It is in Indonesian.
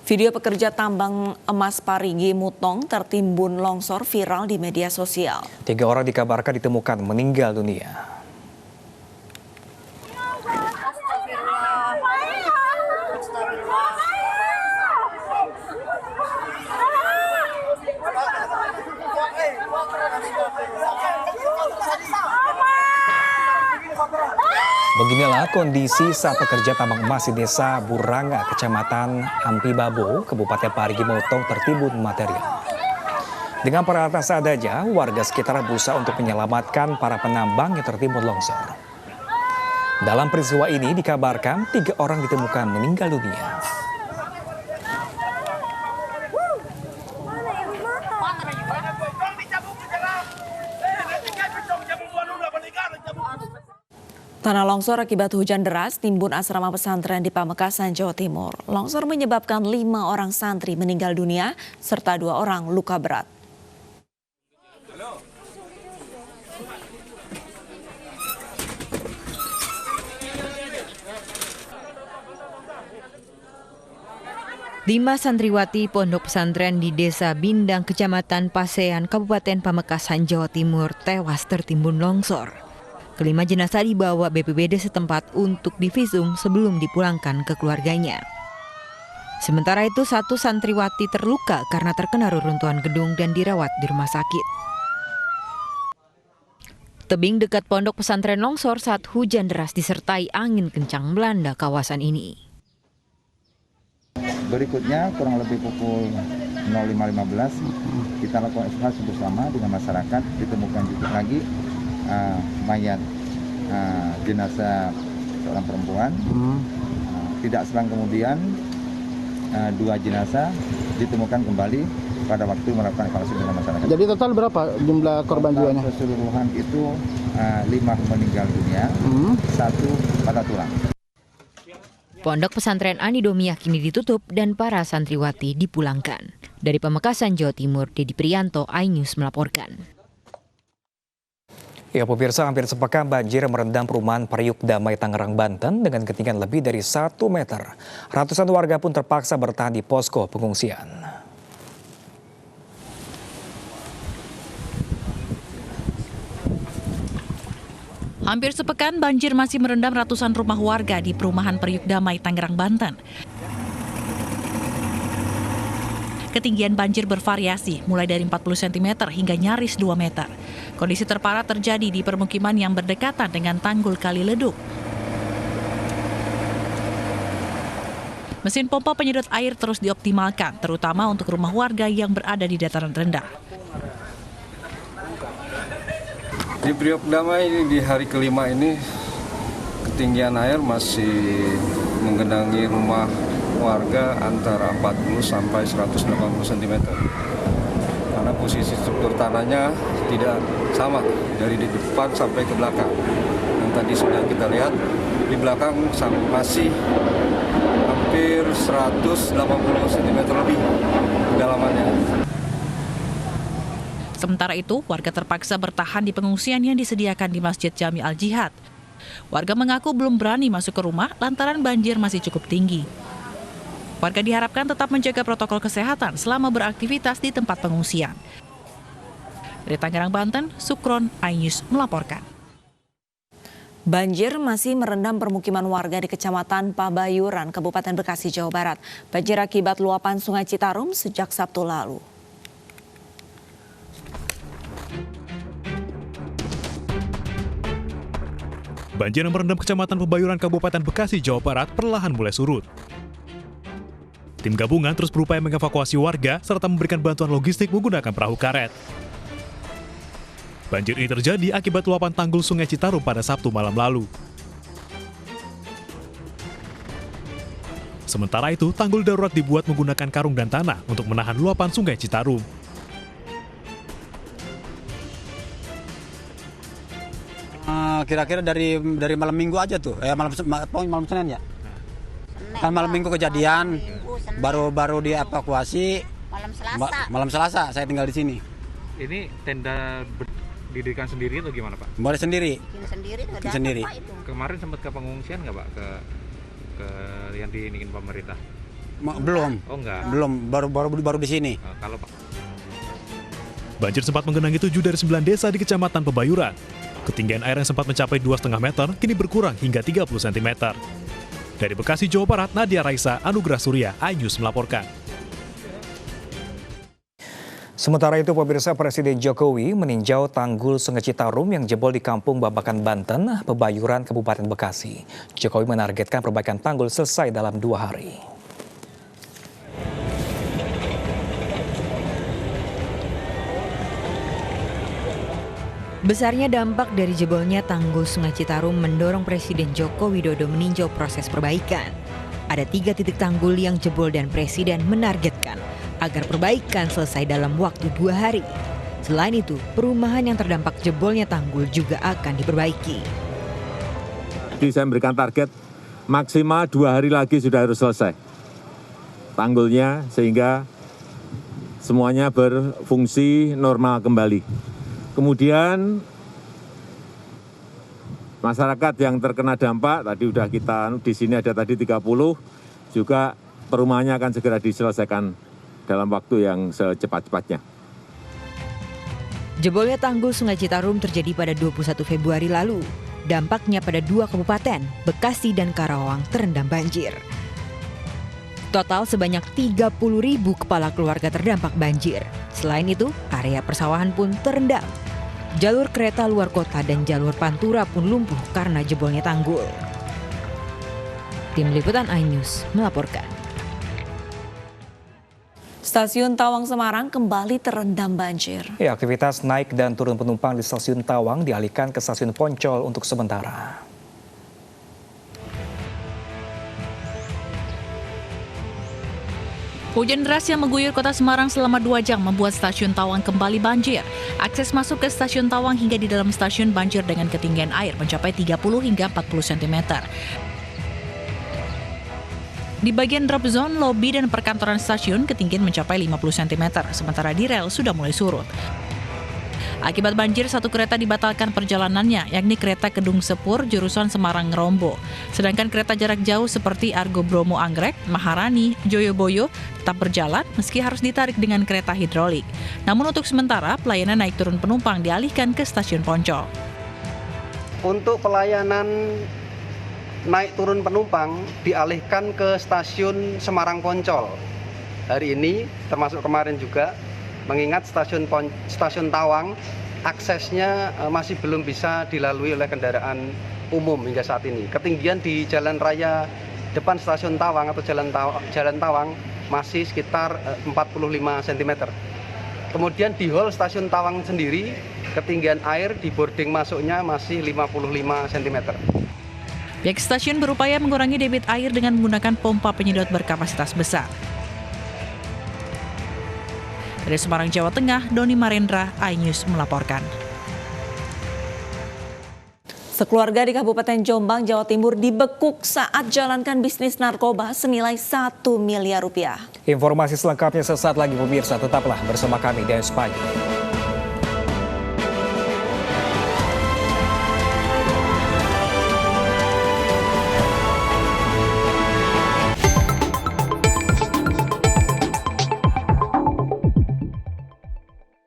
Video pekerja tambang emas Parigi Mutong tertimbun longsor viral di media sosial. 3 orang dikabarkan ditemukan meninggal dunia. Beginilah kondisi saat pekerja tambang emas di Desa Buranga, Kecamatan Ampibabo, Kabupaten Parigi Mutong tertimbun material. Dengan peralatan seadanya, warga sekitar berusaha untuk menyelamatkan para penambang yang tertimbun longsor. Dalam peristiwa ini dikabarkan 3 orang ditemukan meninggal dunia. Tanah longsor akibat hujan deras timbun asrama pesantren di Pamekasan, Jawa Timur. Longsor menyebabkan 5 orang santri meninggal dunia serta 2 orang luka berat. Lima santriwati pondok pesantren di Desa Bindang, Kecamatan Pasean, Kabupaten Pamekasan, Jawa Timur tewas tertimbun longsor. Kelima jenazah dibawa BPBD setempat untuk divisum sebelum dipulangkan ke keluarganya. Sementara itu, 1 santriwati terluka karena terkena reruntuhan gedung dan dirawat di rumah sakit. Tebing dekat pondok pesantren longsor saat hujan deras disertai angin kencang melanda kawasan ini. Berikutnya kurang lebih pukul 05.15 kita lakukan evakuasi bersama dengan masyarakat. Ditemukan juga lagi mayat jenazah seorang perempuan. Tidak selang kemudian 2 jenazah ditemukan kembali pada waktu melakukan evaluasi dengan masyarakat. Jadi total berapa jumlah korban jiwanya? Keseluruhan itu 5 meninggal dunia, 1 patah tulang. Pondok pesantren Anidomiyah kini ditutup dan para santriwati dipulangkan. Dari Pamekasan, Jawa Timur, Dedi Prianto, iNews melaporkan. Ya pemirsa, hampir sepekan banjir merendam perumahan Periuk Damai, Tangerang, Banten dengan ketinggian lebih dari 1 meter. Ratusan warga pun terpaksa bertahan di posko pengungsian. Hampir sepekan banjir masih merendam ratusan rumah warga di perumahan Periuk Damai, Tangerang, Banten. Ketinggian banjir bervariasi, mulai dari 40 cm hingga nyaris 2 meter. Kondisi terparah terjadi di permukiman yang berdekatan dengan tanggul Kali Leduk. Mesin pompa penyedot air terus dioptimalkan, terutama untuk rumah warga yang berada di dataran rendah. Di Periuk Damai ini di hari kelima ini ketinggian air masih menggenangi rumah warga antara 40 sampai 180 cm. Karena posisi struktur tanahnya tidak sama dari di depan sampai ke belakang. Dan tadi sudah kita lihat di belakang masih hampir 180 cm lebih kedalamannya. Sementara itu, warga terpaksa bertahan di pengungsian yang disediakan di Masjid Jami Al-Jihad. Warga mengaku belum berani masuk ke rumah lantaran banjir masih cukup tinggi. Warga diharapkan tetap menjaga protokol kesehatan selama beraktivitas di tempat pengungsian. Dari Tangerang, Banten, Sukron, iNews melaporkan. Banjir masih merendam permukiman warga di Kecamatan Pabayuran, Kabupaten Bekasi, Jawa Barat. Banjir akibat luapan Sungai Citarum sejak Sabtu lalu. Banjir yang merendam Kecamatan Pabayuran, Kabupaten Bekasi, Jawa Barat perlahan mulai surut. Tim gabungan terus berupaya mengevakuasi warga serta memberikan bantuan logistik menggunakan perahu karet. Banjir ini terjadi akibat luapan tanggul Sungai Citarum pada Sabtu malam lalu. Sementara itu, tanggul darurat dibuat menggunakan karung dan tanah untuk menahan luapan Sungai Citarum. Kira-kira dari malam Minggu aja tuh, malam Senin ya. Kan malam Minggu kejadian, baru dievakuasi. Malam Selasa saya tinggal di sini. Ini tenda didirikan sendiri atau gimana Pak? Boleh sendiri. Bikin Sendiri. Pak, itu. Kemarin sempat ke pengungsian nggak Pak ke yang diingin pemerintah? Belum. Oh enggak. Belum, baru di sini. Kalau Banjir sempat menggenangi 7 dari 9 desa di Kecamatan Pebayuran. Ketinggian air yang sempat mencapai 2,5 meter kini berkurang hingga 30 cm. Dari Bekasi, Jawa Barat, Nadia Raisa, Anugrah Surya, iNews melaporkan. Sementara itu, pemirsa, Presiden Jokowi meninjau tanggul Sungai Citarum yang jebol di Kampung Babakan, Banten, Pebayuran, Kabupaten Bekasi. Jokowi menargetkan perbaikan tanggul selesai dalam 2 hari. Besarnya dampak dari jebolnya tanggul Sungai Citarum mendorong Presiden Joko Widodo meninjau proses perbaikan. Ada 3 titik tanggul yang jebol dan Presiden menargetkan agar perbaikan selesai dalam waktu 2 hari. Selain itu, perumahan yang terdampak jebolnya tanggul juga akan diperbaiki. Jadi saya memberikan target maksimal 2 hari lagi sudah harus selesai tanggulnya sehingga semuanya berfungsi normal kembali. Kemudian masyarakat yang terkena dampak tadi sudah kita di sini ada tadi 30 juga perumahannya akan segera diselesaikan dalam waktu yang secepat-cepatnya. Jebolnya tanggul Sungai Citarum terjadi pada 21 Februari lalu. Dampaknya pada 2 kabupaten, Bekasi dan Karawang terendam banjir. Total sebanyak 30.000 kepala keluarga terdampak banjir. Selain itu, area persawahan pun terendam. Jalur kereta luar kota dan jalur Pantura pun lumpuh karena jebolnya tanggul. Tim Liputan iNews melaporkan. Stasiun Tawang Semarang kembali terendam banjir. Ya, aktivitas naik dan turun penumpang di Stasiun Tawang dialihkan ke Stasiun Poncol untuk sementara. Hujan deras yang mengguyur kota Semarang selama 2 jam membuat stasiun Tawang kembali banjir. Akses masuk ke stasiun Tawang hingga di dalam stasiun banjir dengan ketinggian air mencapai 30 hingga 40 cm. Di bagian drop zone, lobi dan perkantoran stasiun ketinggian mencapai 50 cm, sementara di rel sudah mulai surut. Akibat banjir, 1 kereta dibatalkan perjalanannya, yakni kereta Kedung Sepur jurusan Semarang-Rombo. Sedangkan kereta jarak jauh seperti Argo Bromo Anggrek, Maharani, Joyoboyo tetap berjalan meski harus ditarik dengan kereta hidrolik. Namun untuk sementara, pelayanan naik turun penumpang dialihkan ke stasiun Poncol. Untuk pelayanan naik turun penumpang dialihkan ke stasiun Semarang Poncol. Hari ini, termasuk kemarin juga, mengingat stasiun Tawang aksesnya masih belum bisa dilalui oleh kendaraan umum hingga saat ini. Ketinggian di jalan raya depan stasiun Tawang atau jalan Tawang masih sekitar 45 cm. Kemudian di hall stasiun Tawang sendiri ketinggian air di boarding masuknya masih 55 cm. Pihak stasiun berupaya mengurangi debit air dengan menggunakan pompa penyedot berkapasitas besar. Dari Semarang, Jawa Tengah, Doni Marendra, iNews melaporkan. Sekeluarga di Kabupaten Jombang, Jawa Timur dibekuk saat jalankan bisnis narkoba senilai 1 miliar rupiah. Informasi selengkapnya sesaat lagi pemirsa, tetaplah bersama kami di iNews Pagi.